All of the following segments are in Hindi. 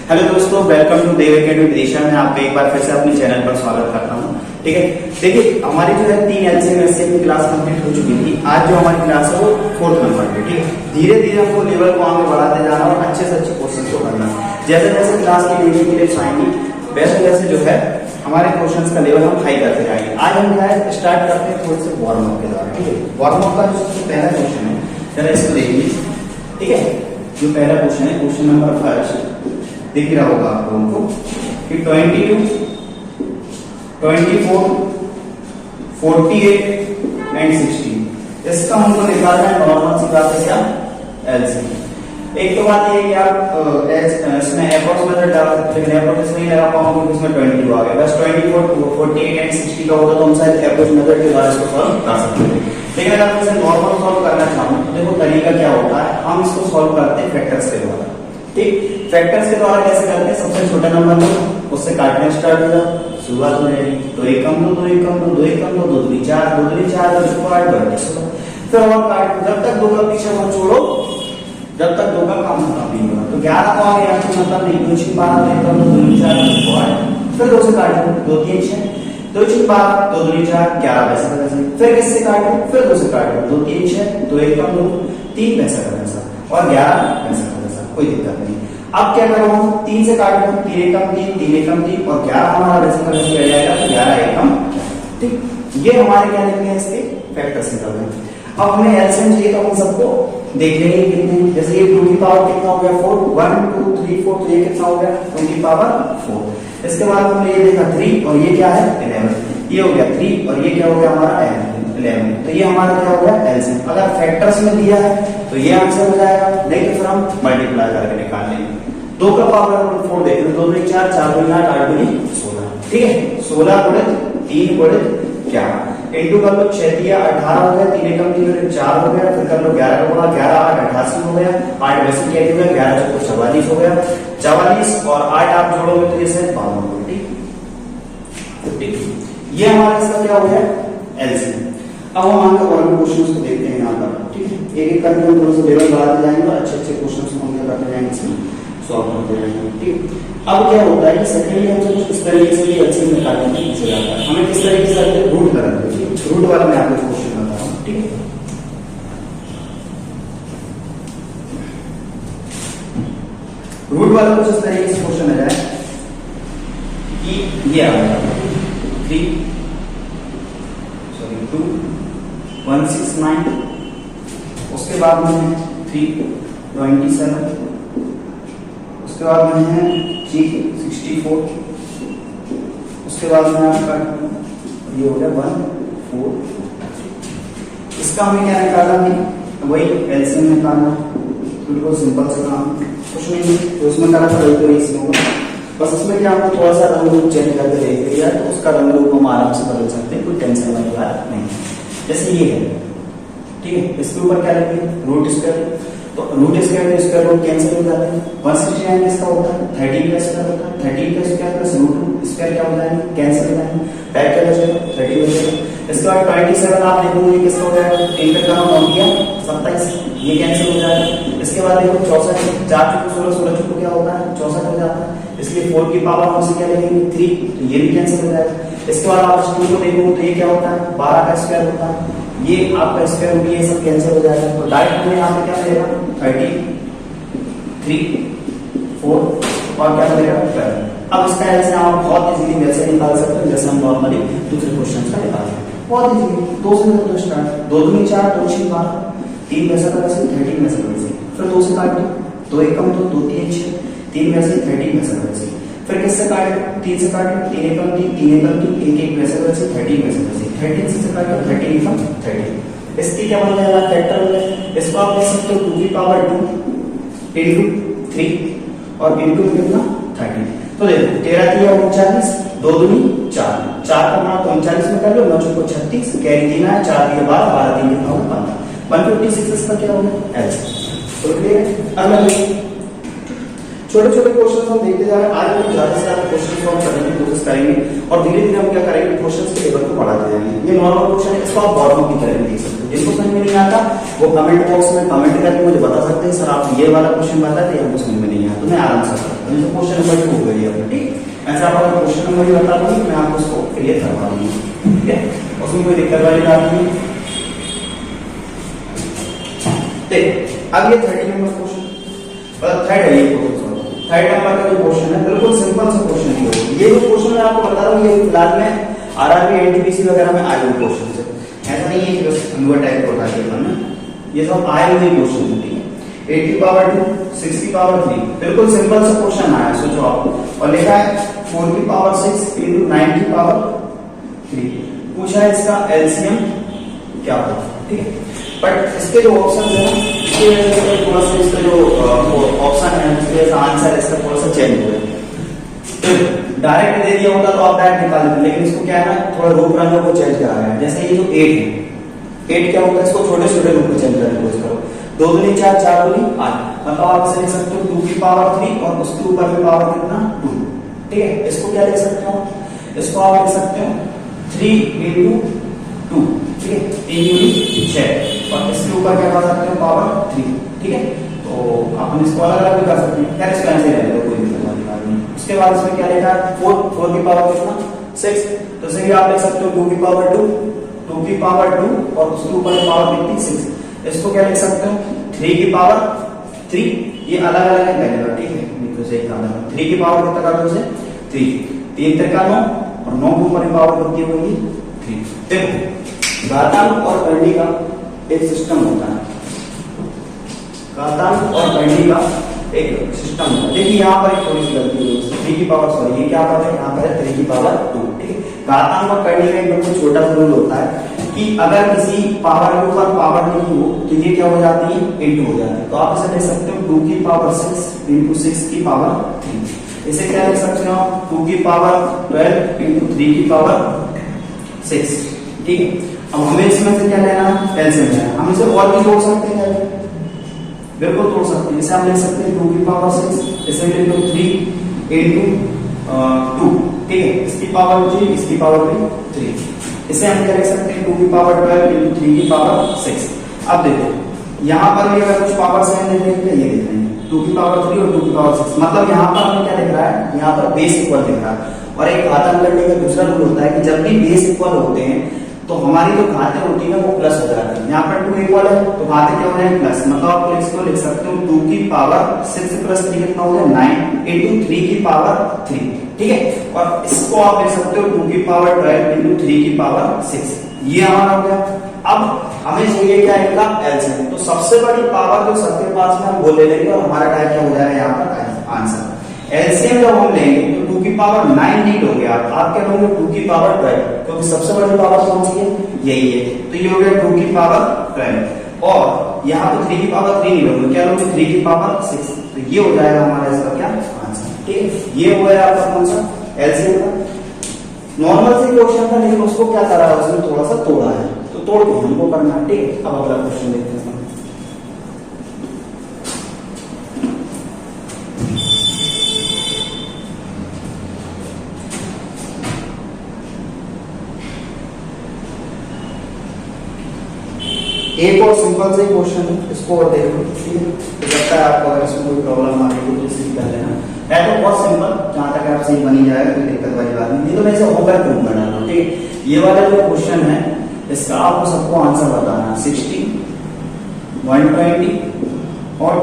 हेलो दोस्तों, welcome to Dev academy Vidisha में आपका एक बार फिर से अपने चैनल पर स्वागत करता हूं। ठीक है, देखिए हमारी जो है 3 एलसीएम एससीएम की क्लास कंप्लीट हो चुकी थी। आज जो हमारी क्लास है वो 4th नंबर पे। ठीक है, धीरे धीरे हमको लेवल को आगे बढ़ाते जाना और अच्छे से अच्छे क्वेश्चन को करना। जैसे जैसे क्लास की वीडियो की लिस्ट आएंगी वैसे वैसे जो है हमारे क्वेश्चंस का लेवल हम हाई करते जाएंगे। आज हम क्या है स्टार्ट करते हैं थोड़े से वार्म अप के द्वारा। ठीक है, वार्म अप का जो सबसे पहला क्वेश्चन है जरा इसको देखिए। ठीक है, जो पहला क्वेश्चन है क्वेश्चन नंबर फर्स्ट दिख रहा होगा आप लोगों को कि 22, 24, 48 एंड 16 इसका हमको निकालना है नॉर्मल सी बात है क्या एलसीएम। एक तो बात ये कि आप इसमें एप्रोक्स मेथड डाल सकते हैं, लेकिन एप्रोक्स नहीं लगा पाऊंगा क्योंकि इसमें 22 आ गया। बस 24, 48 एंड 60 का होगा तो हम शायद एप्रोक्स मेथड के द्वारा इसको सॉल्व कर सकते हैं। लेकिन अगर मैं इसे नॉर्मल सॉल्व करना चाहूँ तो देखो तरीका क्या होता है, हम इसको सॉल्व करते हैं फैक्टर्स के द्वारा। ठीक, फैक्टर्स के द्वारा कैसे करते हैं, सबसे छोटा नंबर लो उससे काटना स्टार्ट हो जाओ, शुरुआत हो जाएगी। 2 एकम दो, 2 एकम दो, 2 एकम दो, 2 दूनी 4, 2 दूनी 4, 2 चौको 8, 2 16। फिर और काट जब तक 2 का पीछे मत छोड़ो जब तक 2 का काम खत्म नहीं होगा। तो 11 को आगे यहाँ से मतलब नहीं, 2 6 12, 2 एकम दो, 2 दूनी 4, 2 चौको 8। फिर 2 से काट दो, 2 3 6, 2 6 12, 2 दूनी 4, 11 पैसा का पैसा। फिर किससे काटो, फिर 2 से काटो, 2 3 6, 2 एकम दो, 3 पैसा का पैसा और 11 पैसा का पैसा, कोई दिक्कत नहीं। अब क्या करो, 3 से काट दो, 3 एकम 3, 3 एकम 3 और 11 हमारा डेसिमल में आ जाएगा तो 11 एकम। ठीक, ये हमारे क्या निकले हैं इसके फैक्टर्स निकल गए। अब हमें एलसीएम चाहिए तो हम सबको देख लेंगे कितने। जैसे ये 2 की पावर कितना हो गया 4, 1 2 3 4, तो ये कितना हो गया 2 की पावर 4। इसके बाद हमने ये देखा 3 और ये क्या है 11, ये हो गया 3 और ये क्या हो गया हमारा 11। तो ये हमारा क्या हो गया एलसीएम। अगर फैक्टर्स में दिया है तो ये आंसर हो जाएगा, नहीं तो फिर हम मल्टीप्लाई करके निकाल लेंगे। 2 का पावर 4 देख लो, 2 दूनी 4, 4 दूनी 8, 8 दूनी 16। ठीक है, 16 गुणित 3 गुणित 11 इंटू कर लो 6 दिया 18 हो गया, 3 एकम 3 4 हो गया। फिर कर लो 11 का गुणा 11 8 88 हो गया, 8 वैसे क्या हो गया 11 चौको 44 हो गया, 44 और 8 आप जोड़ोगे तो ये शायद 52 होगा। ठीक, 52 ये हमारा इसका क्या हो गया एलसीएम। अब हम आगे और भी क्वेश्चंस को देखते हैं यहाँ पर। ठीक है, एक एक करके हम थोड़ा सा लेवल बढ़ाते जाएंगे और अच्छे अच्छे क्वेश्चंस को हम क्या करते जाएंगे इसमें सॉल्व करते जाएंगे। ठीक, अब क्या होता है कि सेकेंडली हमसे कुछ इस तरीके से भी एलसीएम निकालने की पूछा जाता है। हमें किस तरीके से करते हैं, रूट करेंगे। ठीक, रूट वाला मैं आपको क्वेश्चन बता रहा हूँ। ठीक है, रूट वाला कुछ इस तरीके से क्वेश्चन आ जाए कि ये आ गया 3 2 1 6 9, उसके बाद में 3 27, उसके बाद में है 3 64, उसके बाद में आपका ये हो गया 1 4। इसका हमें क्या निकालना है, वही एलसीएम निकालना। बिल्कुल सिंपल सा काम, कुछ नहीं तो उसमें करा था वही तो नहीं होगा। बस इसमें क्या आपको थोड़ा सा रंग रूप चेंज करके देख लिया तो उसका रंग रूप हम आराम से बदल सकते हैं, कोई टेंशन वाली बात नहीं। जैसे ये है, ठीक है, इसके ऊपर क्या लिखेंगे रूट स्क्वायर, तो रूट स्क्वायर में स्क्वायर रूट कैंसिल हो जाते हैं। 169 किसका होता है 13 का स्क्वायर होता है, 13 का स्क्वायर प्लस रूट स्क्वायर क्या हो जाएगा कैंसिल हो जाएंगे, बैक क्या बचेगा 30 बचेगा। इसके बाद 27 आप देखोगे किसका हो जाएगा 3 का काम हो गया 27, ये कैंसिल हो जाएगा। इसके बाद देखो 64, 4 चौको 16, 16 चौको क्या होता है 64 हो जाता है, इसलिए 4 की पावर हम से क्या लेंगे 3, तो ये भी कैंसिल हो जाएगा। इसके बाद आप 2 को देखोगे तो ये क्या होता है 12 का स्क्वायर होता है, ये आपका स्क्वायर रूट ये सब कैंसिल हो जाएगा। तो डायरेक्ट में यहाँ पे क्या मिलेगा 33 4 और क्या मिलेगा 12। अब इसका एलसीएम आप बहुत इजीली वैसे निकाल सकते हैं जैसे हम नॉर्मली दूसरे क्वेश्चन का निकालते हैं, बहुत इजीली। 2 से तो स्टार्ट, 2 दूनी 4, 2 6 12, 3 पैसा का वैसे 13 पैसा का वैसे, फिर 2 से काट दो, 2 एकम 2, 2 3 6, 3 वैसे 13 पैसा का वैसे, फिर किससे काट 3 से काट 3 एकम 3, 3 एकम 3, 1 1 पैसा का वैसे 13 पैसा का वैसे, 13 से काट 13 एकम 13। इसकी क्या बन जाएगा फैक्टर हो जाएगा। इसको आप लिख सकते हो 2 की पावर 2 इंटू 3 और इंटू कितना 30। तो देखो 13 3 39, 2 दूनी 4, 4 का गुणा तो 39 में कर लो, 9 चौको 36, कैरी देना है 4 दिए 12, 12 दिन कितना होगा 15, 156 इसका क्या होगा एलसीएम। तो क्लियर है। अगला छोटे छोटे क्वेश्चन हम देखते जा रहे हैं। आज हम ज्यादा से ज्यादा क्वेश्चन सॉल्व करने की कोशिश करेंगे और धीरे धीरे हम क्या करेंगे क्वेश्चन के लेवल को बढ़ाते जाएंगे। ये नॉर्मल क्वेश्चन है, इसको आप वार्म अप की तरह देख सकते हो। जिनको समझ में नहीं आता वो कमेंट बॉक्स में कमेंट करके मुझे बता सकते हैं, सर आप ये वाला क्वेश्चन बताते हैं, हमको समझ में नहीं आया, तो मैं आराम से बताता हूँ। क्वेश्चन नंबर 2 हो गई अपना, ठीक। ऐसे आप अगर क्वेश्चन नंबर भी बता दूंगी, मैं आपको उसको क्लियर करवा दूंगी, ठीक है, उसमें कोई दिक्कत वाली बात नहीं। अब ये 30 नंबर क्वेश्चन, मतलब थर्ड है ये क्वेश्चन, थर्ड नंबर का जो क्वेश्चन है बिल्कुल सिंपल सा क्वेश्चन है। ये जो क्वेश्चन मैं आपको बता रहा हूँ ये फिलहाल में आरआरबी एनटीपीसी वगैरह में आए हुए क्वेश्चन है, ऐसा नहीं है कि बस कन्वर्ट टाइप होता है पेपर में, ये सब आए हुए क्वेश्चन है, ठीक है। 8 की पावर 2, 6 की पावर 3, बिल्कुल सिंपल सा क्वेश्चन आया, सोचो आप, और लिखा है 4 की पावर 6 into 9 की पावर 3, पूछा है इसका एलसीएम क्या होगा, ठीक है। बट इसके जो ऑप्शन है इसके वजह से थोड़ा सा इसका जो ऑप्शन है उसके वजह से आंसर इसका थोड़ा सा चेंज हो गया, तो डायरेक्ट दे दिया होता तो आप डायरेक्ट निकाल देते, लेकिन इसको क्या है ना थोड़ा रूप रंगों को चेंज करा गया है। जैसे ये जो 8 है, 8 क्या होता है, इसको छोटे छोटे रूप में चेंज करने की कोशिश करो, 2 दूनी 4, 4 दूनी 8, मतलब आप इसे लिख सकते हो 2 की पावर 3 और उसके ऊपर में पावर कितना 2, ठीक है। इसको क्या लिख सकते हो, इसको आप लिख सकते हो 3 into 2, ठीक है, 3 दूनी 6, और इसके ऊपर क्या कर सकते हो पावर 3, ठीक है। तो अपन इसको अलग अलग भी कर सकते हैं, क्या इसको ऐसे ले लो, कोई दिक्कत वाली बात नहीं। उसके बाद इसमें क्या लिखा है 4 की पावर कितना 6, तो इसे भी आप लिख सकते हो 2 की पावर 2, 2 की पावर 2 और उसके ऊपर पावर कितनी 6, इसको क्या लिख सकते हो 3 की पावर 3, ये अलग अलग है पहले, ठीक है, तो सही कहा 3 की पावर कितना कर दो उसे 3, 3 3 का 9 और 9 के ऊपर पावर कितनी होगी 3। देखो घातांक और करनी का एक सिस्टम होता है, घातांक और करनी का एक सिस्टम होता है। देखिए यहाँ पर एक थोड़ी सी गलती हुई, 3 की पावर सॉरी ये क्या बात है, यहाँ पर है 3 की पावर 2, ठीक है। घातांक और करनी का एक बिल्कुल छोटा सा रूल होता है कि अगर किसी पावर के ऊपर पावर नहीं हो तो ये क्या हो जाती है इंटू हो जाती है, तो आप इसे लिख सकते हो 2 की पावर 6 इंटू 6 की पावर 3, इसे क्या लिख सकते हो 2 की पावर 12 इंटू 3 की पावर 6, ठीक है। अब हमें इसमें से क्या लेना है एलसीएम लेना है, हम इसे और भी तोड़ सकते हैं, बिल्कुल तोड़ सकते हैं, इसे हम लिख सकते हैं 2 की पावर 6, इसे लिख दो 3 इंटू 2, ठीक है, इसकी पावर 3 इसकी पावर भी 3, इसे हम क्या लिख सकते हैं 2 की पावर 12 इंटू 3 की पावर 6। अब देखो यहाँ पर भी अगर कुछ पावर सेम नहीं देखेंगे, ये देख लेंगे 2 की पावर 3 और 2 की पावर 6, मतलब यहाँ पर हमें क्या दिख रहा है, यहाँ पर बेस इक्वल दिख रहा है। और एक घातांक करने का दूसरा रूल होता है कि जब भी बेस इक्वल होते हैं तो हमारी जो घातें होती है वो प्लस हो जाती है। यहाँ पर 2 इक्वल है तो घातें क्या हो रहे हैं प्लस, मतलब आप इसको लिख सकते हो 2 की पावर 6 प्लस 3 कितना हो गया 9 इंटू 3 की पावर 3, ठीक है। और इसको आप लिख सकते हो 2 की पावर 12 इंटू 3 की पावर 6, ये हमारा हो गया। अब हमें चाहिए क्या इनका एलसीएम, तो सबसे बड़ी पावर जो सबके पास में हम वो ले लेंगे और हमारा टाइप क्या हो जाएगा यहाँ पर आंसर। एलसीएम जब हम लेंगे तो 2 की पावर 9 नहीं लोगे आप क्या लोगे 2 की पावर 12, क्योंकि सबसे बड़ी पावर कौन सी है यही है, तो ये हो गया 2 की पावर 12, और यहाँ पे 3 की पावर 3 नहीं लोगे, क्या लोगे 3 की पावर 6, तो ये हो जाएगा हमारा इसका क्या आंसर, ठीक है। ये हो गया आपका कौन सा एलसीएम का। नॉर्मल से क्वेश्चन था लेकिन उसको क्या करा है उसने थोड़ा सा तोड़ा है, तो तोड़ के हमको करना है, ठीक है। अब अगला क्वेश्चन देखते हैं। एक और सिंपल से क्वेश्चन है, इसको और देख लो, ठीक है। तो लगता है आपको अगर इसमें कोई प्रॉब्लम आ रही है तो इसे कर लेना है, तो बहुत सिंपल, जहां तक आप सही बनी जाएगा कोई दिक्कत वाली बात नहीं। ये तो मैं इसे होमवर्क करूंगा डालना, ठीक है। ये वाला जो क्वेश्चन है इसका आपको सबको आंसर बताना है, 60, 120 और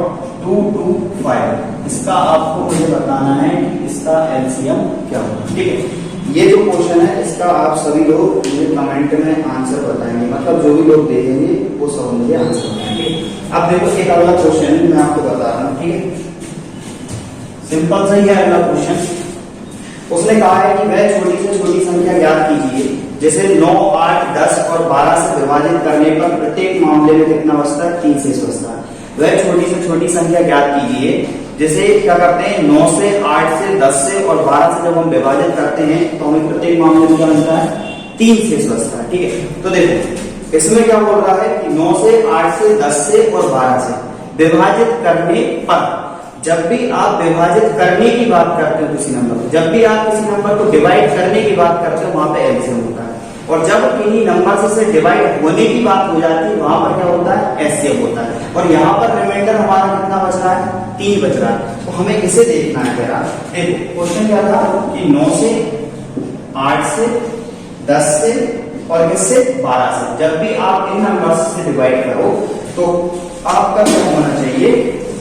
225, इसका आपको मुझे बताना है कि इसका एलसीएम क्या होगा, ठीक है। ये जो क्वेश्चन है इसका आप सभी लोग मुझे कमेंट में आंसर बताएंगे, मतलब जो भी लोग देखेंगे वो सब मुझे आंसर बताएंगे। अब देखो एक अगला क्वेश्चन मैं आपको बता रहा हूँ, ठीक है, सिंपल सा ही है अगला क्वेश्चन। उसने कहा है कि वह छोटी से छोटी संख्या ज्ञात कीजिए जैसे 9, 8, 10 और 12 से विभाजित करने पर प्रत्येक मामले में कितना बचता है 3 शेष बचता है। वह छोटी से छोटी संख्या ज्ञात कीजिए जैसे क्या करते हैं 9 से 8 से 10 से और 12 से जब हम विभाजित करते हैं तो हमें प्रत्येक मामले में क्या मिलता है 3 शेष बचता है, ठीक है। तो देखो इसमें क्या बोल रहा है कि 9 से 8 से 10 से और 12 से विभाजित करने पर, जब भी आप विभाजित करने की बात करते हो किसी नंबर को, जब भी आप किसी नंबर को डिवाइड करने की बात करते हो वहां पे एलसीएम होता है। और जब इन्हीं नंबर से डिवाइड होने की बात हो जाती है वहां पर क्या होता है, एचसीएफ होता है। और यहाँ पर रिमाइंडर हमारा कितना बच रहा है, 3 बच रहा है। तो हमें इसे देखना है जरा। देखो क्वेश्चन क्या था कि 9 से 8 से 10 से और किससे 12 से जब भी आप इन नंबर से डिवाइड करो तो आपका क्या होना चाहिए,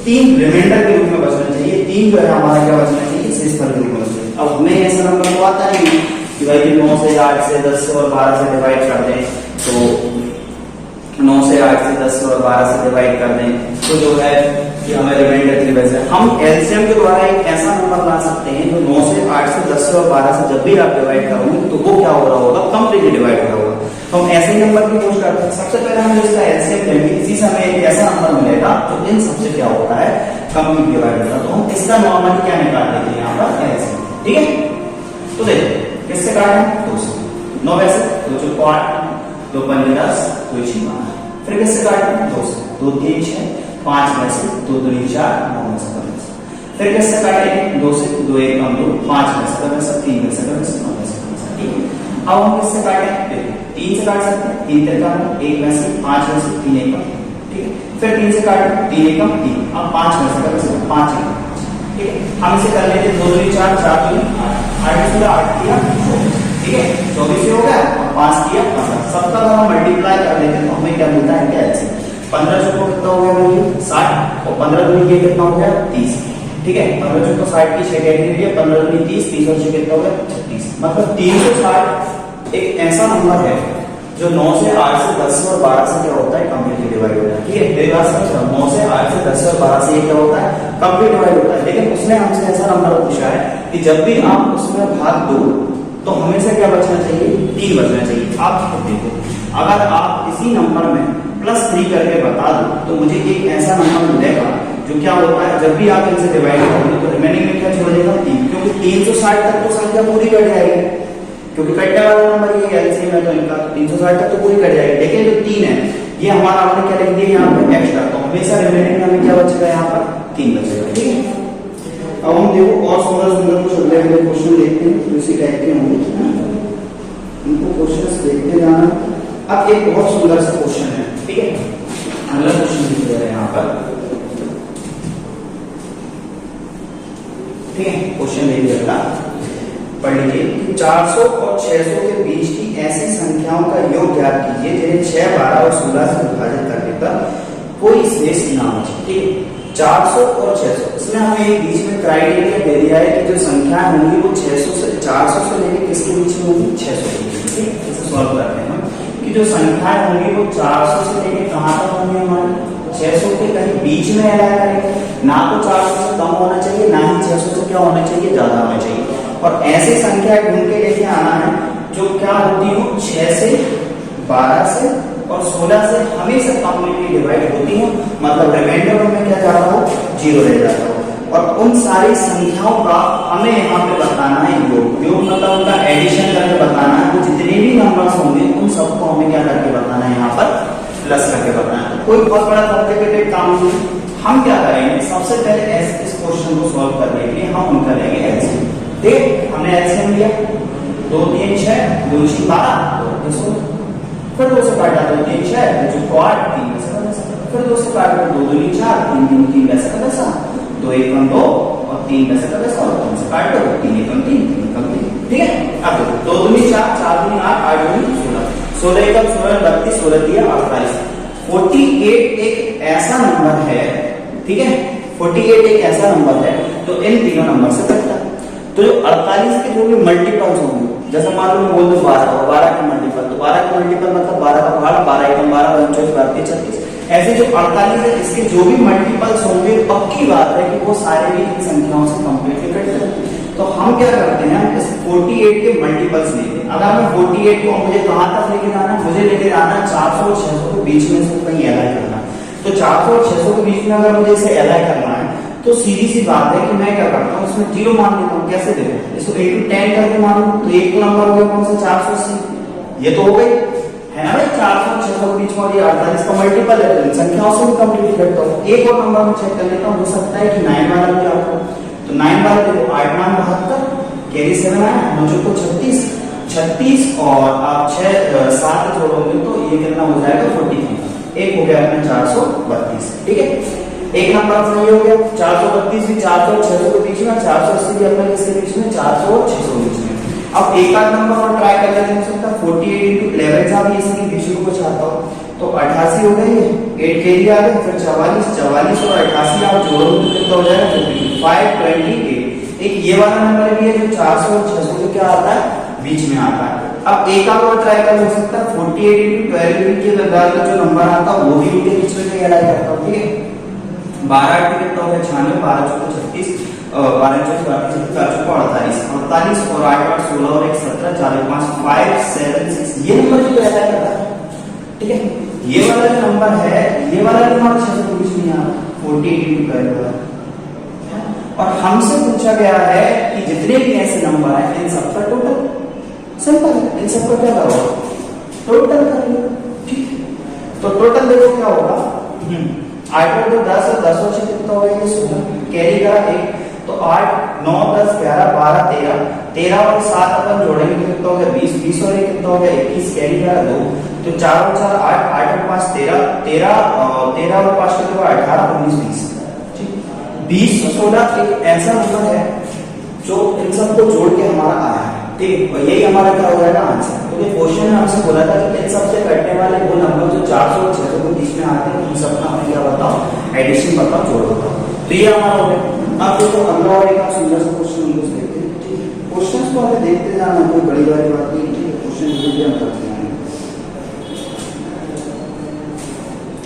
3 रिमाइंडर के रूप में बचना चाहिए। 3 जो है हमारा क्या बचना चाहिए, शेषफल के रूप में बचना चाहिए। अब हमें ऐसा नंबर तो आता नहीं कि भाई 9 से 8 से 10 से और 12 से डिवाइड कर दें, तो 9 से 8 से 10 से और 12 से डिवाइड कर दें तो जो है कि हमें रिमाइंडर की वजह से हम एलसीएम के द्वारा एक ऐसा नंबर ला सकते हैं जो 9 से 8 से 10 से और 12 से जब भी आप डिवाइड करोगे तो वो क्या हो रहा होगा, कंप्लीटली डिवाइड हो रहा होगा। तो हम ऐसे नंबर की खोज करते हैं। सबसे पहले हम इसका एलसीएम लेंगे, इसी से हमें एक ऐसा नंबर मिलेगा तो इन सबसे क्या होता है, कंप्लीट डिवाइड होता है। तो हम इसका नॉर्मली क्या निकाल लेते हैं यहाँ पर, एलसीएम। ठीक है, तो देखो किससे काटें, 2 से। 9 वैसे 2 चौको 8, 2 पंजे 10, 2 6 12। फिर किससे काटें, 2 से। 2 3 6, 5 में से 2 2 4, 9 में से 15। फिर किससे काटेंगे, 2 से। 2 1 कम 2, 5 में से 15, 3 में से 15, 9 में से 15। ठीक है, अब हम किससे काटें, 3 से काट सकते हैं। 3 3 का 1 में से, 5 में से 3 1 कम। ठीक है, फिर 3 से काटें, 3 1 कम 3। अब 5 में से 5 1। ठीक है, हम इसे कर लेते 2 2 4, 4 2 8 से 8 किया 24। ठीक है, 24 से हो गया और 5 किया 15। सबका हम मल्टीप्लाई कर लेते हैं तो हमें क्या मिलता है, क्या एलसीएम। 15 चौको कितना हो गया भाई, 60 और 15 दूनी ये कितना हो गया, 30। ठीक है, 15 चौको 60 की 6 कैटेगरी है, 15 दूनी 30, 30 और 6 कितना हो गया, 36। मतलब 360 एक ऐसा नंबर है जो 9 से 8 से 10 से और 12 से क्या होता है, कंप्लीटली डिवाइड होता है। ठीक है, मेरी बात समझ, 9 से 8 से 10 से और 12 से ये क्या होता है, कंप्लीट डिवाइड होता है। लेकिन उसने हमसे ऐसा नंबर पूछा है कि जब भी आप उसमें भाग दो तो हमेशा क्या बचना चाहिए, 3 बचना चाहिए। आप देखो, अगर आप इसी नंबर में +3 करके बता दो तो मुझे एक ऐसा नंबर मिलेगा जो क्या होता है, जब भी आप इनसे डिवाइड करोगे तो रिमेनिंग में क्या छोड़ेगा, 3। क्योंकि 360 तक तो संख्या पूरी कट जाएगी, क्योंकि कटने वाला नंबर ये एलसीएम है तो इनका 360 तक तो पूरी कट जाएगी। लेकिन जो 3 है ये हमारा हमने क्या लिख दिया यहाँ पे एक्स्ट्रा, तो हमेशा रिमेनिंग में हमें क्या बचेगा, यहाँ पर 3 बचेगा। ठीक है, अब हम देखो और सुंदर कुछ अगले अगले क्वेश्चन देखते हैं तो इसी टाइप के होंगे, इनको क्वेश्चंस देखते जाना। अब एक बहुत सुंदर सा क्वेश्चन है। ठीक है, अगला क्वेश्चन लिख दिया है यहाँ पर। ठीक है, क्वेश्चन ले लिया, पढ़ लीजिए। 400 और 600 के बीच की ऐसी संख्याओं का योग ज्ञात कीजिए जिन्हें 6, 12 और 16 से विभाजित करने पर कोई शेष ना बचे। ठीक है, 400 और 600, इसमें हमें एक बीच में क्राइटेरिया दे दिया है कि जो संख्या होंगी वो 600 से 400 से लेकर किसके बीच में होगी, 600 के बीच। ठीक है, इसे सॉल्व करते हैं हम कि जो संख्याएं होंगी वो 400 से लेकर कहां तक होंगी, हमारी 600 के कहीं बीच में अलाइ करेंगे। ना तो 400 से कम होना चाहिए, ना ही 600 से क्या होना चाहिए, ज्यादा होना चाहिए। और ऐसी संख्या ढूंढ के लेके आना है जो क्या होती हो, 6 से 12 से और 16 से हमेशा कंप्लीटली डिवाइड होती है। मतलब रिमाइंडर में क्या जाता हो, 0 रह जाता हो। और उन सारी संख्याओं का हमें यहाँ पे बताना है योग। योग मतलब उनका एडिशन करके बताना है। तो जितने भी नंबर्स होंगे उन सबको हमें क्या करके बताना है, यहाँ पर प्लस करके बताना है। कोई बहुत बड़ा कॉम्प्लिकेटेड काम नहीं। हम क्या करेंगे, सबसे पहले इस क्वेश्चन को सॉल्व करने के लिए हम उनका लेंगे एलसीएम। ठीक, हमने एलसीएम लिया 2 3 6, 2 6 12, फिर 2 से काटा 2 3 6, 2 6 8, 3 में से वैसा, फिर 2 से काटा 2 2 4, 3 3 3 वैसा का वैसा, 2 1 2 और 3 वैसा का वैसा, और 2 से काट दो 3 1 3 3 1 3। ठीक है, अब 2 2 4, 4 2 8, 8 2 16, 16 1 16 32, 16 दिया 48। 48 एक ऐसा नंबर है, ठीक है, 48 एक ऐसा नंबर है तो इन तीनों नंबर से कटता है। तो जो 48 के जो भी मल्टीपल्स होंगे, जैसे मान लो मैं बोल दूं 12 और 12 के मल्टीपल, तो 12 के मल्टीपल मतलब 12 का भाग 12 1 12 24 32 36, ऐसे जो 48 है इसके जो भी मल्टीपल्स होंगे पक्की बात है कि वो सारे भी इन संख्याओं से कंप्लीटली कटते हैं। तो हम क्या करते हैं, इस 48 के मल्टीपल्स लेते हैं। अगर मैं 48 को मुझे कहां तक लेके जाना है, मुझे लेके जाना है 400 और 600 के बीच में से कहीं अलाइ करना है। तो 400 और 600 के बीच में अगर मुझे इसे अलाइ करना है तो सीधी सी बात है कि मैं क्या करता हूँ, इसमें 0 मान लेता हूँ। कैसे देखो, इसको 8 to 10 करके मानूं तो एक नंबर हो गया कौन सा, 480, ये तो हो गई है ना भाई। 400 और 600 के बीच में, ये 48 का मल्टीपल है तो संख्याओं से भी कंप्लीट करता हूँ। एक और नंबर में चेक कर लेता हूँ, हो सकता है कि 9 वाला भी आता हो। तो 9 वाला देखो 8 9 72, कैरी 7 आया, 9 को 36, 36 और आप 7 जोड़ोगे तो ये कितना हो जाएगा 43। एक हो गया अपना 432, ठीक है। एक नंबर सही हो गया। 432 भी 400 और 600 के बीच में, 480 भी अपना किसके बीच में, 400 और 600 के बीच में। अब एक आध नंबर और ट्राई कर लेते हैं, सकता 48 into 11 था भी इसके बीच में कुछ आता हो तो 88 हो गई, 8 के लिए आ गए, फिर 44 और 88 आप जोड़ोगे तो कितना हो जाएगा 528। एक ये वाला नंबर भी है जो 400 और 600 के क्या आता है बीच में आता है। अब एक और ट्राई कर सकता है 48 into 12 के दरगाह का जो नंबर आता है वो भी उनके बीच में कहीं अलाइ करता हूं, ठीक है। 12 8 कितना हो गया 96, 12 चौके 36, 12 चौके 32, 4 चौके 48, 48 और 8 8 16 और 1 17, 4 5 5 7 6 ये नंबर जो अलाइ करता है, ठीक है। ये वाला जो नंबर है, ये वाला नंबर 600 के बीच में आ 48 into 12 वाला। और हमसे पूछा गया है कि जितने भी ऐसे नंबर हैं इन सबका टोटल। सिंपल है, इन सबका क्या करोगे टोटल करेंगे, ठीक है। तो टोटल देखो क्या होगा, 8 और 10 और 10 और 6 कितना हो गया 16, कैरी करा 1 तो 8 9 10 11 12 13, 13 और 7 अपन जोड़ेंगे तो कितना हो गया 20, 20 और 1 कितना हो गया 21, कैरी करा 2 तो 4 और 4 8, 8 और 5 13, 13 और 5 कितना होगा 18 19 20, 20 16 एक ऐसा नंबर है जो इन सबको जोड़ के हमारा आया है, ठीक है। यही हमारा क्या हो जाएगा आंसर। क्योंकि क्वेश्चन में हमसे बोला था कि इन सबसे कटने वाले वो नंबर जो 400 और 600 के बीच में आते हैं उन सबका हमें क्या बताओ एडिशन बताओ जोड़ बताओ। तो ये हमारा हो गया। अब देखो अगला और एक सुंदर सा क्वेश्चन हम लोग देखते हैं, ठीक है। क्वेश्चंस को हमें देखते जाना, कोई बड़ी बड़ी बात नहीं, ठीक है। क्वेश्चन हम करते हैं।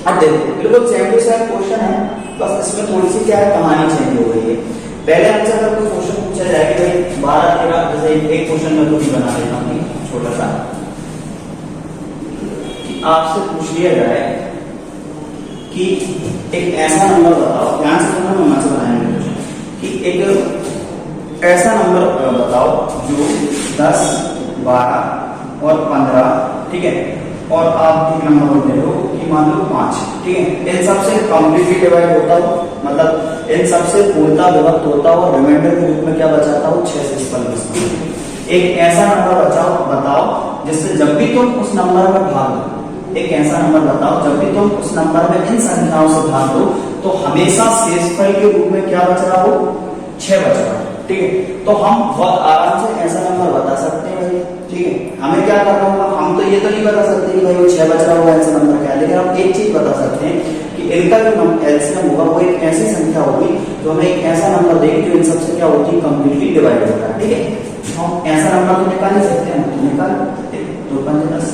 अब देखो बिल्कुल सेम टू सेम क्वेश्चन है, बस इसमें थोड़ी सी क्या है कहानी चेंज हो गई है। पहले हमसे अगर कोई क्वेश्चन पूछा जाए कि भाई 12 13 जैसे एक क्वेश्चन में तो भी बना देता हूं छोटा सा, कि आपसे पूछ लिया जाए कि एक ऐसा नंबर बताओ, ध्यान से सुनना, मैं से बनाएंगे क्वेश्चन कि एक ऐसा नंबर बताओ जो 10 12 और 15, ठीक है, और आप एक नंबर ले लो कि मान लो 5, ठीक है। इन सबसे कंप्लीटली डिवाइड होता हो, मतलब इन सबसे पूर्णता विभक्त होता हो और रिमाइंडर के रूप में क्या बचाता हो 6 से स्पल बचता हो। एक ऐसा नंबर बताओ जिससे जब भी तुम उस नंबर में भाग दो, एक ऐसा नंबर बताओ जब भी तुम उस नंबर में इन संख्याओं से भाग दो तो हमेशा शेषफल के रूप में क्या बच रहा हो 6 बच रहा हो, ठीक है। तो हम बहुत आराम से ऐसा नंबर बता सकते हैं भाई, ठीक है। हमें क्या करना होगा, हम तो ये तो नहीं बता सकते कि भाई वो 6 बच रहा होगा ऐसा नंबर क्या है, लेकिन हम एक चीज बता सकते हैं कि इनका जो एलसीएम होगा वो एक ऐसी संख्या होगी जो हमें एक ऐसा नंबर देगी जो इन सबसे क्या होती है कंप्लीटली डिवाइड होता है, ठीक है। हम ऐसा नंबर तो निकाल ही सकते हैं, तो निकाल 2 5 10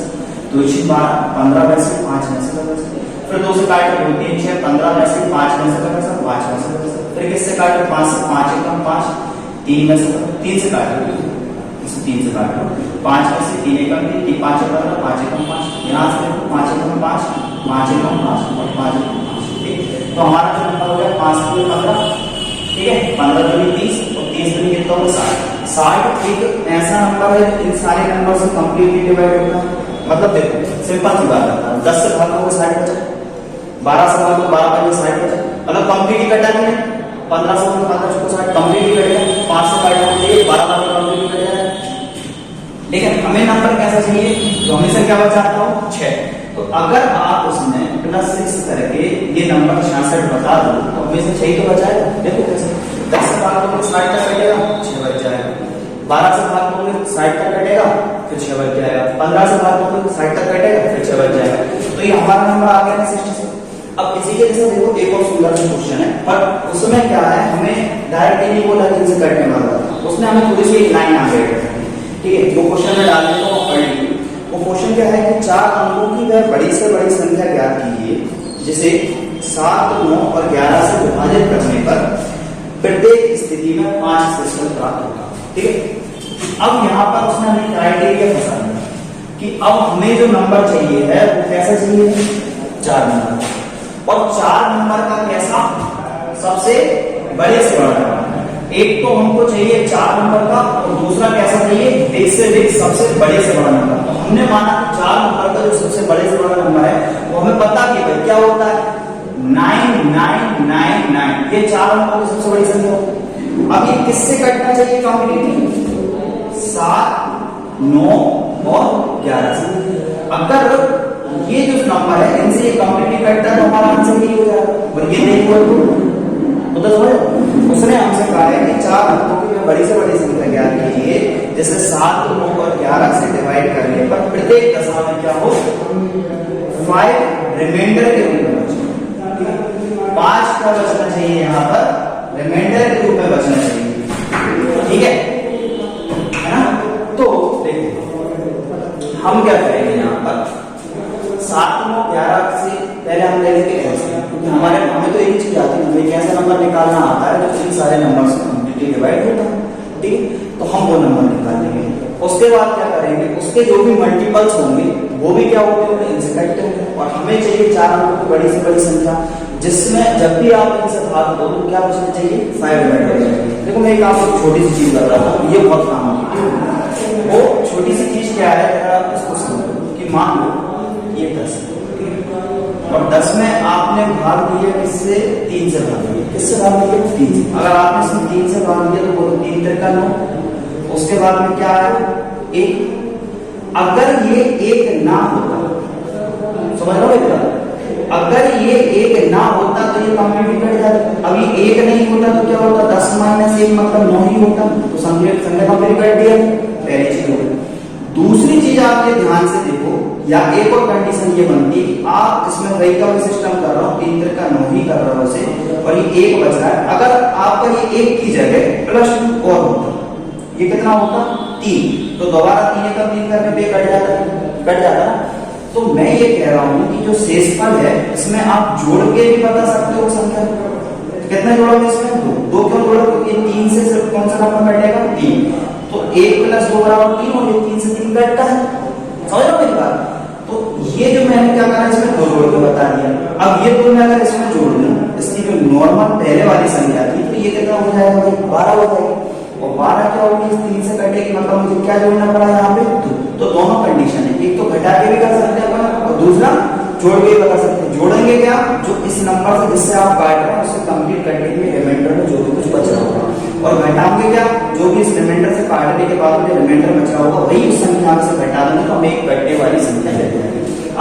2 6 12 15 में से 5 में से लगा सकते, फिर 2 से काट के 3 6 15 में से 5 में से लगा सकते, 5 में से लगा सकते, फिर किससे काट 5 से 5 एकम 5, 3 में से 3 से काट लो, इसे 3 से काट लो, 5 में से 3 एकम 3, 5 एकम 5 एकम 5, यहाँ से देखो 5 एकम 5 5 एकम 5 और 5 एकम 5, ठीक है। तो हमारा जो नंबर हो गया 5 दूनी 15, ठीक है, 15 दूनी 30 और 30 दूनी कितना होगा 60। 60 एक ऐसा नंबर है इन सारे नंबर से कंप्लीटली डिवाइड होता है। मतलब देखो सिंपल सी बात है, 10 से भाग करोगे 60 बचा, 12 से भाग 12 बचे 60 बचा, मतलब कंप्लीटली कटा नहीं, 15 से भाग 60 कंप्लीटली कटेगा, 5 से काट दोगे 12 भाग कंप्लीटली कटेगा। लेकिन हमें नंबर कैसा चाहिए, तो हमेशा क्या बचाता हो 6। तो अगर आप उसमें +6 करके ये नंबर 66 बता दो तो हमेशा 6 तो बचाएगा। देखो कैसे, 10 से भाग दोगे 60 तक कटेगा 6 बच जाएगा, 12 से भाग दोगे 60 तक कटेगा फिर 6 बच जाएगा, 15 से भाग दोगे 60 तक कटेगा फिर 6 बच जाएगा। तो ये हमारा नंबर आ गया 66। अब इसी के जैसे देखो एक और सुंदर सा क्वेश्चन है, पर उसमें क्या है हमें डायरेक्ट नहीं बोला कि इनसे कटने वाला, उसमें हमें थोड़ी सी एक लाइन आगे करनी, ठीक है। वो क्वेश्चन में डालने को पढ़ लीजिए। वो क्वेश्चन क्या है कि 4 अंकों की वह बड़ी से बड़ी संख्या ज्ञात कीजिए जिसे 7 9 और 11 से विभाजित करने पर प्रत्येक स्थिति में 5 से प्राप्त होगा, ठीक है। अब यहाँ पर उसने हमें क्राइटेरिया फंसा दिया कि अब हमें जो नंबर चाहिए है वो कैसा चाहिए 4 नंबर, और 4 नंबर का कैसा सबसे बड़े से बड़ा नंबर। एक तो हमको चाहिए 4 नंबर का और दूसरा कैसा चाहिए बिग से बिग सबसे बड़े से बड़ा नंबर। तो हमने माना कि 4 नंबर का जो सबसे बड़े से बड़ा नंबर है वो हमें पता कि भाई क्या होता है 9999, ये 4 अंकों की सबसे बड़ी संख्या होगी। अब ये किससे कटना चाहिए कंप्लीटली 7 9 और 11 से। अगर ये जो नंबर है इनसे ये कंप्लीटली कटता है तो हमारा आंसर यही हो जाएगा, और ये नहीं हुआ तो 10 हो जाएगा। उसने हमसे कहा है कि 4 अंकों की बड़ी से बड़ी संख्या ज्ञात कीजिए जैसे 7, 9 और 11 से डिवाइड करने पर प्रत्येक दशा में क्या हो 5 रिमाइंडर के रूप में बचे। 5 का बचना चाहिए, यहाँ पर रिमाइंडर के रूप में बचना चाहिए, ठीक है ना। तो देखो हम क्या करेंगे, यहाँ पर 7, 9, 11 से पहले हम ले लेंगे एलसीएम, क्योंकि हमें तो एक चीज आती है, हमें कैसा नंबर निकालना आता है जो इन सारे नंबर से कंप्लीटली डिवाइड होता है, ठीक। तो हम वो नंबर निकाल लेंगे। उसके बाद क्या करेंगे, उसके जो भी मल्टीपल्स होंगे वो भी क्या होते होंगे, इनसे कटते होंगे, और हमें चाहिए 4 अंकों की बड़ी से बड़ी संख्या जिसमें जब भी आप इनसे भाग दो तो क्या बचना चाहिए 5 रिमाइंडर। देखो मैं एक आपको छोटी सी चीज बता रहा हूँ, ये बहुत काम की। वो छोटी सी चीज क्या है, आप इसको समझो कि मान लो ये 10 और 10 में आपने भाग दिया किससे, 3 से भाग दिया। किससे भाग दिया, 3 से। अगर आपने इसमें 3 से भाग दिया तो बोलो 3 का 9। उसके बाद में क्या है 1। अगर ये 1 ना होता, समझ लो बेटा, अगर ये 1 ना होता तो ये कंप्लीटली कट जाता। अभी 1 नहीं होता तो क्या होता, 10 - 1 मतलब 9 ही होता, तो संख्या कंप्लीट कर दिया, पहली चीज हो। दूसरी चीज आप ये ध्यान से देखो, या एक और कंडीशन ये बनती है कि आप इसमें वही का सिस्टम कर रहा हो, 3 का 9 ही कर रहा हो से, और ये 1 बच रहा है। अगर आपका ये 1 की जगह +2 और होता, ये कितना होता 3, तो दोबारा 3 का 3 करने पे कट जाता ना। तो मैं ये कह रहा हूं कि जो शेषफल है इसमें आप जोड़ के भी बता सकते हो संख्या। कितना जोड़ोगे इसमें, 2 क्यों जोड़ोगे, क्योंकि 3 से सिर्फ कौन सा नंबर कटेगा, 3। तो 1 + 2 = 3, और ये 3 से 3 कटता है, समझ लो मेरी बात। तो ये जो मैंने क्या करा, इसमें 2 जोड़ के बता दिया। अब ये 2 मैं अगर इसमें जोड़ दूं, इसकी जो नॉर्मल पहले वाली संख्या थी, तो ये कितना हो जाएगा भाई, 12 हो जाएगी। और 12 क्या होगी, 3 से कटेगी, मतलब मुझे क्या जोड़ना पड़ा यहाँ पे 2। तो दोनों कंडीशन है, एक तो घटा के भी कर सकते हैं अपन, और दूसरा जोड़ के भी बता सकते हैं। जोड़ेंगे क्या, जो इस नंबर से जिससे आप काट रहे हैं उससे कंप्लीट करने के लिए रिमाइंडर में जो भी कुछ बच रहा होगा, और घटाओगे क्या, जो भी इस रिमाइंडर से काटने के बाद जो रिमाइंडर बचा होगा वही उस संख्या से घटा देंगे, तो हम एक कटने वाली संख्या लेते हैं।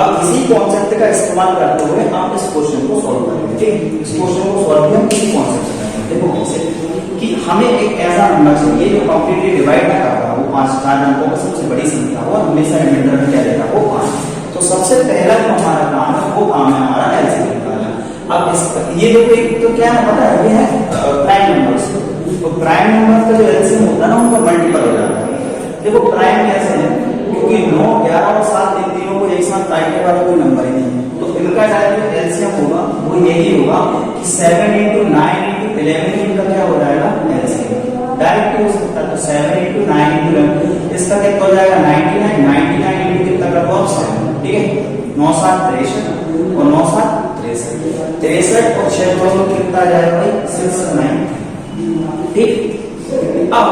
अब इसी कॉन्सेप्ट का इस्तेमाल करते हुए आप इस क्वेश्चन को सॉल्व करेंगे, ठीक। इस क्वेश्चन को सॉल्व किया इसी कॉन्सेप्ट से करेंगे। देखो कैसे, कि हमें एक ऐसा नंबर चाहिए जो कंप्लीटली डिवाइड ना कर रहा हो, 5 अंकों का सबसे बड़ी संख्या हो, और हमेशा रिमाइंडर में क्या देता हो 5। तो सबसे पहला जो हमारा काम है वो काम है हमारा एलसीएम निकालना। अब इस ये देखो, एक तो क्या है पता है, ये है प्राइम नंबर्स। तो प्राइम नंबर का जो एलसीएम होता है ना, उनका मल्टीपल हो जाता है। देखो प्राइम कैसे है, क्योंकि 9, 11 और 7 इन तीनों को एक साथ काटने वाला कोई नंबर ही नहीं है, तो इनका डायरेक्ट एलसीएम होगा वो यही होगा कि 7 × 9 × 11 इनका क्या हो जाएगा एलसीएम, डायरेक्ट हो सकता है। तो 7 × 9 × 11 इसका कितना हो जाएगा 99, 99 × कितना का 7, ठीक है। 9 × 7 = 63, और 9 × 7 = 63, 63 और 6 दोनों कितना आ जाएगा भाई 690, ठीक। अब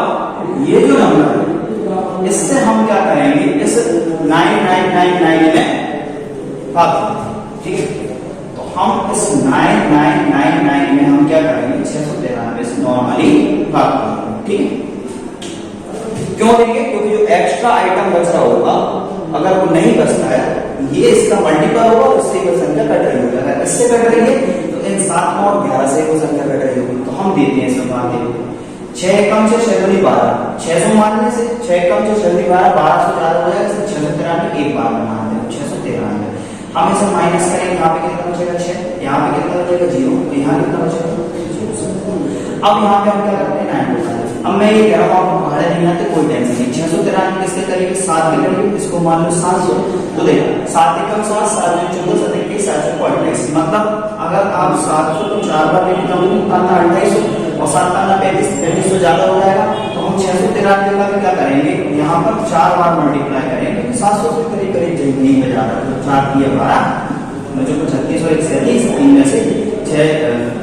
ये जो नंबर है इससे हम क्या करेंगे, इस 9999 में भाग देंगे, ठीक है। तो हम इस 9999 में हम क्या करेंगे, 693 से नॉर्मली भाग देंगे, ठीक है। क्यों देंगे, क्योंकि जो एक्स्ट्रा आइटम बच रहा होगा अगर वो नहीं बचता है, ये इसका मल्टीपल होगा, उससे कोई संख्या कट रही होगी। अगर इससे कट रही है तो इन 7, 9 और 11 से कोई संख्या कट रही होगी। तो हम देते हैं इसमें भाग देंगे 6 × 6 = 12, 600 मानने से 6 × 6 = 12, 12 से 4 हो जाएगा, 693 एक बार में मान दें 693। हम इसे माइनस करेंगे, यहाँ पे कितना बचेगा 6, यहाँ पे कितना बचेगा 0, तो यहाँ कितना बचेगा 0। अब यहाँ पे हम क्या करते हैं 9 को। अब मैं ये कह रहा हूँ आप पहाड़े नहीं आते कोई टेंशन नहीं, 693 किसके करीब 7 के करीब, इसको मान लो 700। तो देखो 7 × 7 = 7, 14, 7 × 21, 728, मतलब अगर आप 700 को 4 बार लेके जाओगे तो 2800, और 7 × 3500 ज्यादा हो जाएगा। तो हम 693 का क्या करेंगे, यहाँ पर 4 बार मल्टीप्लाई करेंगे, 700 के करीब करीब नहीं में जा रहा है। 4 × 12 मुझे 36 और 37, 3 में से 6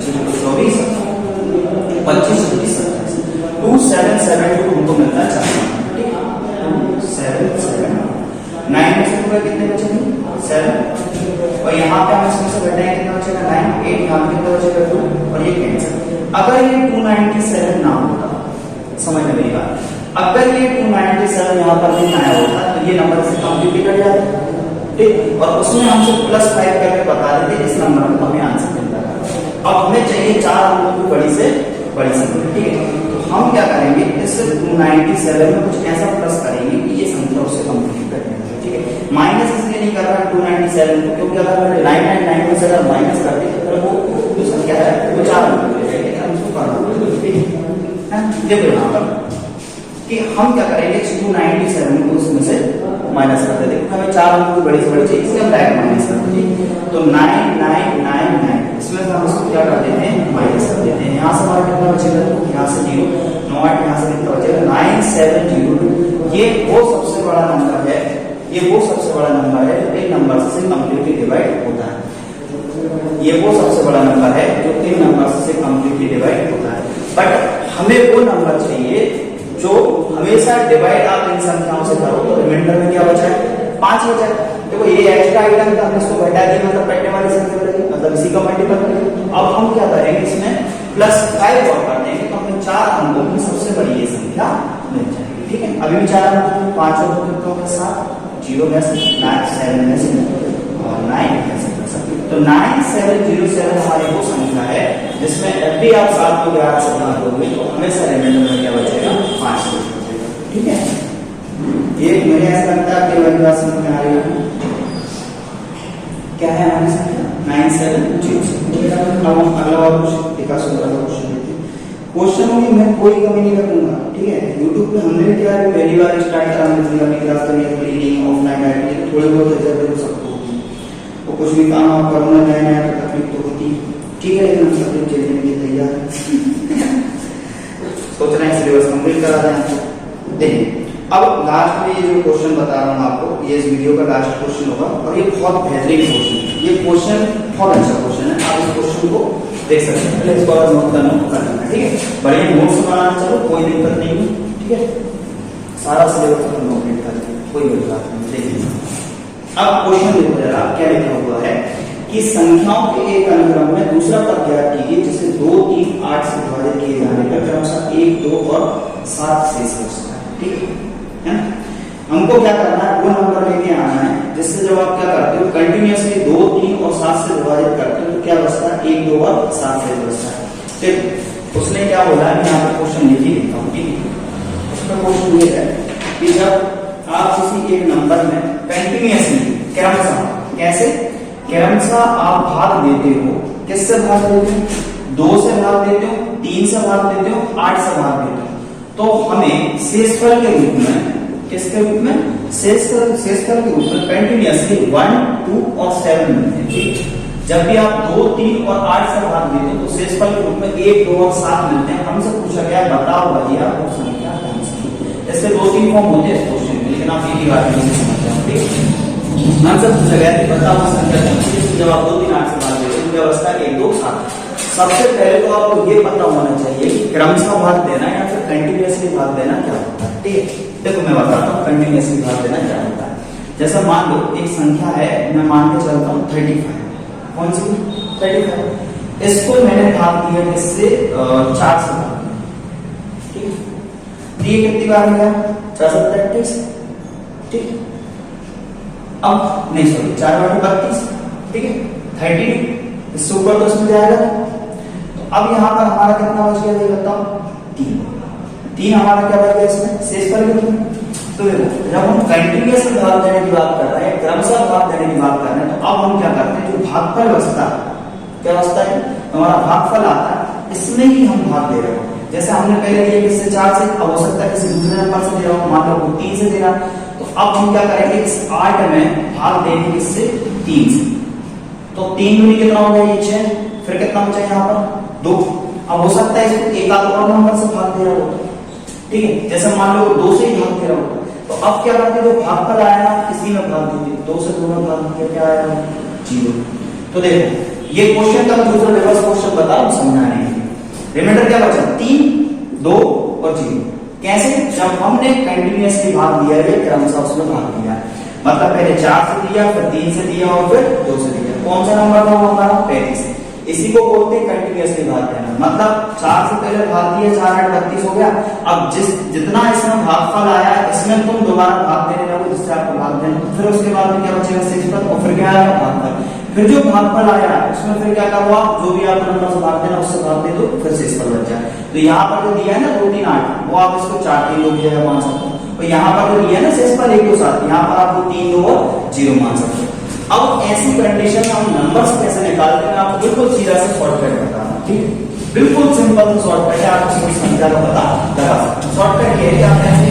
24, 25, 26, 2772 हमको मिलता है 4, ठीक है। 2772 9 में से पूरा कितने बचेंगे 7, और यहाँ पे हम इसमें से घटाएंगे कितना बचेगा 9, 8 यहाँ पे कितना बचेगा 2, और ये कैंसिल। अगर ये 297 ना होता, समझ में मेरी बात, अगर ये 297 यहाँ पर नहीं आया होता तो ये नंबर से कंप्लीट कर जाता, ठीक। और उसमें हमसे +5 करके बता देते इस नंबर में हमें आंसर मिलता है। अब हमें चाहिए 4 अंकों की बड़ी से बड़ी संख्या, ठीक है। तो हम क्या करेंगे, इस 297 में कुछ ऐसा प्लस करेंगे कि ये संख्या उससे कंप्लीट कर देंगे, ठीक है। माइनस इसलिए नहीं कर रहा 297 को, क्योंकि अगर मैंने 999 में से अगर माइनस कर दी तो वो जो संख्या है वो 4 अंक हो जाएगी, हम उसको करना, ठीक है। देखो यहाँ पर कि हम क्या करेंगे, 297 को उसमें से माइनस कर देते, हमें 4 अंक की बड़ी से बड़ी चाहिए, इसलिए हम डायरेक्ट माइनस कर देते। तो 9999 इसमें से हम उसको क्या कर देते हैं, माइनस कर देते हैं। यहाँ से हमारा कितना बचेगा, यहाँ से 0, 9 यहाँ से कितना बचेगा 970। ये वो सबसे बड़ा नंबर है, ये वो सबसे बड़ा नंबर है जो 3 नंबर से कंप्लीटली डिवाइड होता है। ये वो सबसे बड़ा नंबर है जो 3 नंबर से कंप्लीटली डिवाइड होता है। बट हमें वो नंबर चाहिए जो हमेशा डिवाइड आप इन संख्याओं से करो तो रिमाइंडर में क्या बचा है, 5 बचा है। देखो ये एक्स्ट्रा आइटम था, हमने इसको घटा दिया, मतलब कटने वाली संख्या बनेगी, मतलब इसी का मल्टीपल करेंगे। अब हम क्या करेंगे, इसमें +5 और कर देंगे तो हमें 4 अंकों की सबसे बड़ी ये संख्या मिल जाएगी, ठीक है। अभी भी 4 अंक, 5 और 2 के साथ 0 में से 7 में से और 9 में से, तो 9707 हमारी वो संख्या है जिसमें जब भी आप 7 को 8 से भाग दोगे तो हमेशा रिमाइंडर में क्या बचेगा, 5 बचेगा, ठीक है। ये मुझे ऐसा लगता है आपके वाली बात समझ में आ रही है। क्या है हमारी संख्या 9707। अब हम अगला और कुछ एक क्वेश्चन लेते हैं। क्वेश्चनों में मैं कोई कमी नहीं रखूंगा, ठीक है। YouTube पे हमने क्या है, पहली बार स्टार्ट करा, हमने अपनी क्लास करनी है, क्लीनिंग ऑफलाइन आईटी थोड़ी बहुत रिजल्ट हो सकते हो, तो कुछ भी काम आप करो ना, नया नया तकलीफ तो होती, ठीक है, लेकिन हम सब चलने के लिए तैयार हैं। सोच रहे हैं सिलेबस कंप्लीट करा दें आपको। देखिए अब लास्ट में ये जो क्वेश्चन बता रहा हूँ आपको, ये इस वीडियो का लास्ट क्वेश्चन होगा और ये बहुत बेहतरीन क्वेश्चन है। ये क्वेश्चन बहुत अच्छा क्वेश्चन है, आप इस क्वेश्चन को देख सकते हैं। पहले इसको और नोट करना, ठीक है। बढ़िया नोट्स बनाना, चलो कोई दिक्कत नहीं है, ठीक है। सारा सिलेबस अपन कंप्लीट कर लेंगे, कोई बात नहीं। देखिए अब क्वेश्चन देखो जरा, क्या लिखा हुआ है कि संख्याओं के एक अनुक्रम में दूसरा पद ज्ञात कीजिए जिसे 2, 3, 8 से विभाजित किए जाने पर क्रमशः 1, 2 और 7 शेष बचता है, ठीक है ना। हमको क्या करना है, वो नंबर लेके आना है जिससे जब आप क्या करते हो कंटिन्यूअसली 2, 3 और 7 से विभाजित करते हो तो क्या बचता है, 1, 2 और 7 शेष बचता है, ठीक। उसने क्या बोला है, यहाँ पे क्वेश्चन लिख ही देता हूँ, ठीक है। उसका क्वेश्चन ये है कि जब आप किसी एक नंबर में कंटिन्यूअसली क्रमशः, कैसे क्रमशः आप भाग देते हो, किससे भाग देते हो, 2 से भाग देते हो, 3 से भाग देते हो, 8 से भाग देते हो, तो हमें शेषफल के रूप में, किसके रूप में, शेषफल के रूप में कंटिन्यूअसली 1, 2 और 7 मिलते हैं, ठीक। जब भी आप 2, 3 और 8 से भाग देते हो तो शेषफल के रूप में 1, 2 और 7 मिलते हैं। हमसे पूछा गया बताओ भैया वो संख्या कौन सी है। ऐसे 2-3 फॉर्म होते हैं इस क्वेश्चन में, लेकिन आप एक ही बात नहीं समझ जाओगे। हमसे पूछा गया कि बताओ वो संख्या कौन सी है। जब आप 2, 3, 8 से भाग देते हो तो व्यवस्था 1, 2, 7। सबसे पहले तो आपको ये पता होना चाहिए कि क्रमशः भाग देना या फिर कंटिन्यूअसली भाग देना क्या होता है, ठीक है। देखो मैं बताता हूँ कंटिन्यूअसली भाग देना क्या होता है। जैसा मान लो एक संख्या है, मैं मान के चलता हूँ 35, कौन सी 35, इसको मैंने भाग दिया किससे, 4 से भाग दिया, ठीक है। ये कितनी बार मिला, 4 से 33, ठीक। अब नहीं सॉरी 4 बार 32, ठीक है, 32 इससे ऊपर तो इसमें जाएगा। तो अब यहाँ पर हमारा कितना बच गया, ये बताओ 3 हमारा क्या बच गया इसमें शेषफल के रूप में। तो देखो जब हम कंटिन्यूअस भाग देने की बात कर रहे हैं, क्रमशः भाग देने की बात कर रहे हैं, तो अब हम क्या करते हैं, जो भागफल बचता है, क्या बचता है, हमारा भागफल आता है, इसमें ही हम भाग दे रहे हो। जैसे हमने पहले ये किससे 4 से, अब हो सकता है किसी दूसरे नंबर से दे रहा हूं, मान लो 3 से दे रहा। तो अब हम क्या करेंगे, इस 8 में भाग देंगे किससे, 3 से। तो 3 दूनी कितना हो गया, ये 6, फिर कितना बचा यहाँ पर 2। अब हो सकता है इसको एक आध और नंबर से भाग दे रहा हो, ठीक है। जैसे मान लो 2 से ही भाग दे रहा हो, तो अब क्या करते, जो भागफल आया ना किसी में भाग दीजिए, 2 से 2 में भाग दिया, क्या आया 0। तो देखो ये क्वेश्चन का दूसरा रिवर्स क्वेश्चन बता रहा हूं समझाने के लिए। रिमाइंडर क्या बचा, 3, 2 और 0। कैसे, जब हमने कंटिन्यूअसली भाग दिया है, क्रमशः उसमें भाग दिया, मतलब पहले 4 से दिया, फिर 3 से दिया और फिर 2 से दिया। कौन सा नंबर था वो हमारा 35। इसी को बोलते हैं कंटिन्यूअसली भाग देना। मतलब 4 से पहले भाग दिया, 4 8 32 हो गया। अब जितना इसमें भागफल आया इसमें तुम दोबारा भाग देने लगो जिससे आपको भाग देना, फिर उसके बाद में क्या बचेगा 6 पर, और फिर क्या आएगा भागफल। फिर जो भागफल आया उसमें फिर क्या करो आप, जो भी आपको नंबर से भाग देना उससे भाग दे दो, फिर 6 पर बच जाए। तो यहाँ पर जो दिया है ना 2 3 8, वो आप इसको 4 3 2 की जगह मान सकते हो। और यहाँ पर जो दिया है ना 6 पर 1 2 7, यहाँ पर आपको 3 2 और 0 मान सकते हो। अब ऐसी कंडीशन में हम नंबर्स कैसे निकालते हैं, आपको बिल्कुल सीधा से शॉर्टकट बताना, ठीक है। बिल्कुल सिंपल सा शॉर्टकट है, आप इसको संख्या का पता लगा सकते हैं। शॉर्टकट ये है कि आप ऐसे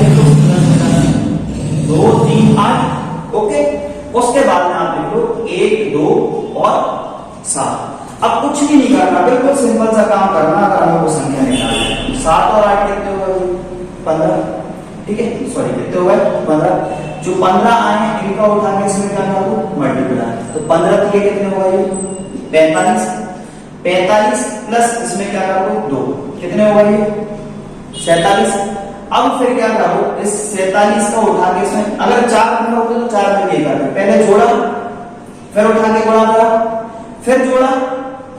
2 3 8, ओके। उसके बाद में आप लिख लो 1 2 और 7। अब कुछ भी नहीं करना, बिल्कुल सिंपल सा काम करना। अगर हमें वो संख्या निकालनी है 7 और 8 कितने हो गए 15, ठीक है, सॉरी कितने हो गए 15। जो 15 आए हैं इनका उठा के इसमें क्या कर दो मल्टीप्लाई, तो 15 के कितने हो गए 45, 45 प्लस इसमें क्या कर दो 2, कितने हो गए 47। अब फिर क्या करो, इस 47 का उठा के इसमें अगर 4 नंबर होते तो 4 में कर दो, पहले जोड़ा फिर उठा के गुणा करा, फिर जोड़ा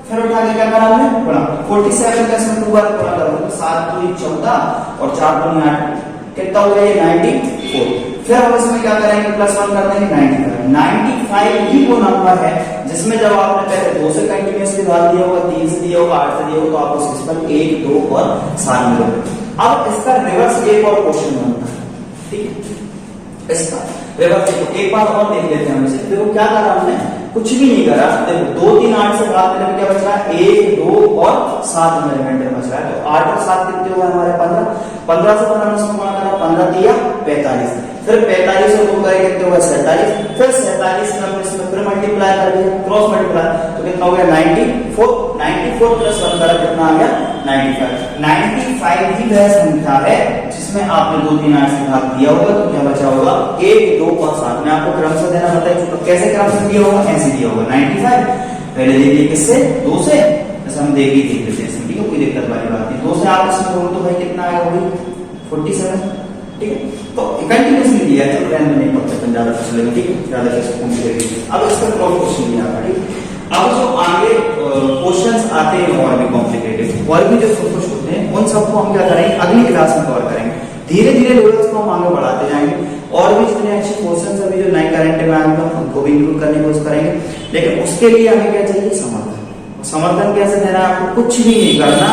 फिर उठा के क्या करा हमने गुणा। 47 का इसमें 2 बार गुणा करो तो 7 दूनी 14 और 4 दूनी 8, कितना हो गया 94। फिर हम इसमें क्या करेंगे प्लस 1 कर देंगे 95। 95 ही वो नंबर है जिसमें जब आपने पहले 2 से कंटिन्यूअसली भाग दिया होगा, 3 से दिया होगा, 8 से दिया होगा, तो आपको इस पर 1 2 और 7 मिलेगा। अब इसका रिवर्स एक और क्वेश्चन बनता है, ठीक है। इसका रिवर्स एक बार और देख लेते हैं हम इसे। देखो क्या करा हमने, कुछ भी नहीं करा। देखो 2 3 8 से भाग देने में क्या बच रहा है 1 2 और 7 हमारे रिमाइंडर बच रहा है। तो 8 और 7 कितने हुए हमारे 15, 15 से 15 में गुणा करा, 15 दिया 45, फिर 45 और 2 करेंगे कितने हुआ 47, फिर 47 में इसमें फिर मल्टीप्लाई कर दिया, क्रॉस मल्टीप्लाई, तो कितना हो गया 94। 94 प्लस 1 करा कितना आ गया 95। 95 ही वह संख्या है जिसमें आपने 2 3 8 से भाग दिया होगा, तो क्या बचा होगा 1 2 और 7। मैं आपको क्रम से देना बताया, कैसे क्रम से दिया होगा, ऐसे दिया होगा। 95 पहले दे दिए किससे 2 से, जैसे हम देख लेते हैं, ठीक है, कोई दिक्कत वाली बात नहीं। 2 से आप इसमें करो तो भाई कितना आएगा वही 47, ठीक है। तो कंटिन्यूअसली दिया है, तो ट्रेंड में नहीं पड़ता अपन ज्यादा कुछ लेंगे, ठीक है, ज्यादा कैसे कॉम्प्लिकेटेड। अब इसका क्रॉस क्वेश्चन दिया है, ठीक। अब जो आगे क्वेश्चंस आते हैं और भी कॉम्प्लिकेटेड, और भी जो कुछ होते हैं उन सबको हम क्या करेंगे अगली क्लास में कवर करेंगे। धीरे धीरे लेवल्स को हम आगे बढ़ाते जाएंगे, और भी जितने अच्छे क्वेश्चंस अभी जो नए करंट में आए हैं उनको भी इंक्लूड करने की कोशिश करेंगे। लेकिन उसके लिए हमें क्या चाहिए, समर्थन। समर्थन कैसे देना है, आपको कुछ भी नहीं करना।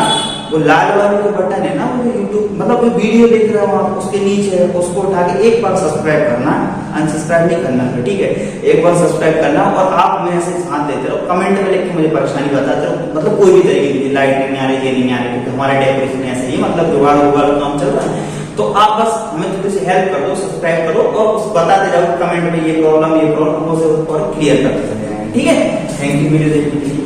वो लाल वाली जो बटन है ना, वो यूट्यूब मतलब वो वीडियो देख रहे हो आप, उसके नीचे है, उसको उठा के एक बार सब्सक्राइब करना, अनसब्सक्राइब नहीं करना, ठीक है। एक बार सब्सक्राइब करना, और आप में ऐसे साथ देते रहो, कमेंट में लिख के मुझे परेशानी बताते रहो। मतलब कोई भी तरीके की लाइट नहीं आ रही, ये नहीं आ रही, क्योंकि हमारे डेकोरेशन ऐसे ही मतलब जुगाड़ उगाड़ काम चल रहा है। तो आप बस हमें थोड़ी सी हेल्प कर दो, सब्सक्राइब करो और उस बताते जाओ कमेंट में ये प्रॉब्लम क्लियर करते चले जाएंगे, ठीक है। थैंक यू वीडियो देखने के लिए।